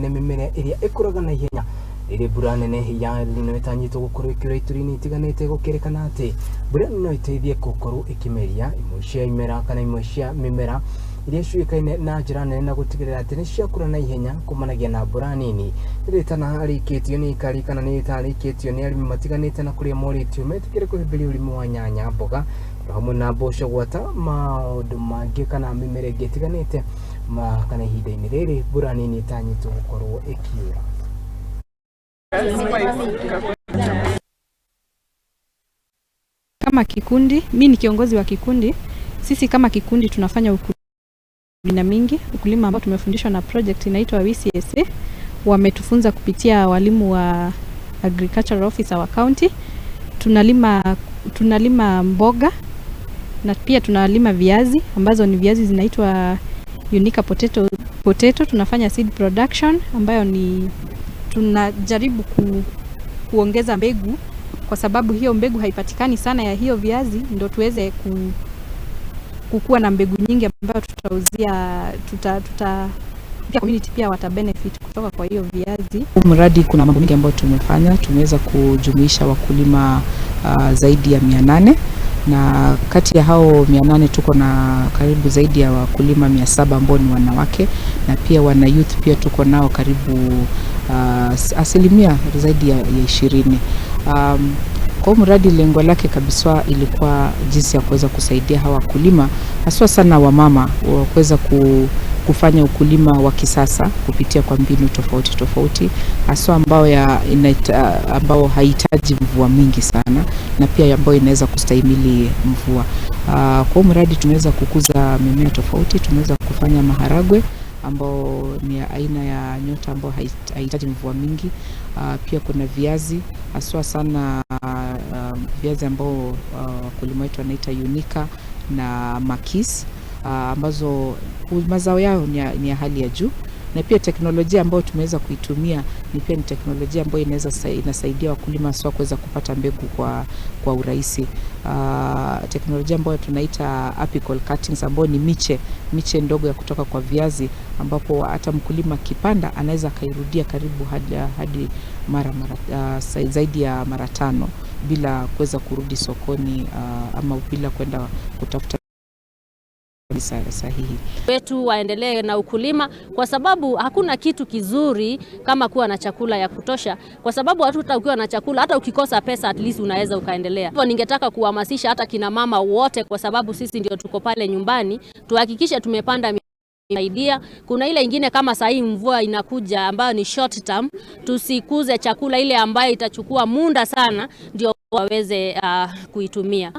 nene mimere iria ikuraga na ihenya iri mbura nene ya no itanyitwo gukorwo ikira iturini itiganite gukerekana ati mbura no iteithie gukorwo ikimeria imwe cia imera kana imwe cia mimera iria ciukaine na njira nene na gutigirira ati ni ciakura na ihenya kumanagia na mbura nini ritana arikitio ni ikari kana ni itarikitio ni arimi matiganite na kuria moritio metikire kuhimbiria urimi wa nyanya mboga hamwe na mboco gwata maundu mangi kana mimera ingi itiganite kana ihinda-ini riri mbura nini itanyitwo gukorwo ikiura. Kama kikundi, mimi ni kiongozi wa kikundi. Sisi kama kikundi tunafanya ukulima mingi, ukulima ambao tumefundishwa na project inaitwa WCSA. Wametufunza kupitia walimu wa agricultural officer wa county. Tunalima mboga na pia tunalima viazi ambazo ni viazi zinaitwa Unica potato. Tunafanya seed production ambayo ni tunajaribu kuongeza mbegu kwa sababu hiyo mbegu haipatikani sana ya hiyo viazi, ndio tuweze kukua na mbegu nyingi ambayo tutauzia community pia wata benefit kutoka kwa hiyo viazi. Mradi kuna mambo mengi ambayo tumefanya. Tumeweza kujumuisha wakulima zaidi ya 800 na kati ya hao 800 tuko na karibu zaidi ya wakulima 700 ambao ni wanawake, na pia wana youth pia tuko nao karibu asilimia zaidi ya 20. Kwa mradi lengo lake kabisa ilikuwa jinsi ya kuweza kusaidia hawa wakulima haswa sana wamama kuweza kufanya ukulima wa kisasa kupitia kwa mbinu tofauti haswa ambao haihitaji mvua mingi sana na pia ambao inaweza kustahimili mvua. Kwa mradi tumeweza kukuza mimea tofauti. Tumeweza kufanya maharagwe ambao ni aina ya nyota ambao haihitaji mvua mingi. Pia kuna viazi haswa sana viazi ambao wakulima wetu wanaita Unica na Makis ambazo mazao yao ni ya hali ya juu, na pia teknolojia ambayo tumeweza kuitumia ni teknolojia ambayo inasaidia wakulima sio kuweza kupata mbegu kwa urahisi. Teknolojia ambayo tunaita apical cuttings ambayo ni miche ndogo ya kutoka kwa viazi, ambapo hata mkulima kipanda anaweza kairudia karibu hadi zaidi ya mara 5 bila kuweza kurudi sokoni ama bila kwenda kutafuta sahihi. Wetu waendelee na ukulima kwa sababu hakuna kitu kizuri kama kuwa na chakula ya kutosha, kwa sababu hata ukiwa na chakula, hata ukikosa pesa at least unaweza ukaendelea. Hivyo ningetaka kuhamasisha hata kina mama wote, kwa sababu sisi ndio tuko pale nyumbani, tuhakikishe tumepanda idea. Kuna ile ingine kama saa hii mvua inakuja ambayo ni short term, tusikuze chakula ile ambayo itachukua muda sana ndio waweze kuitumia.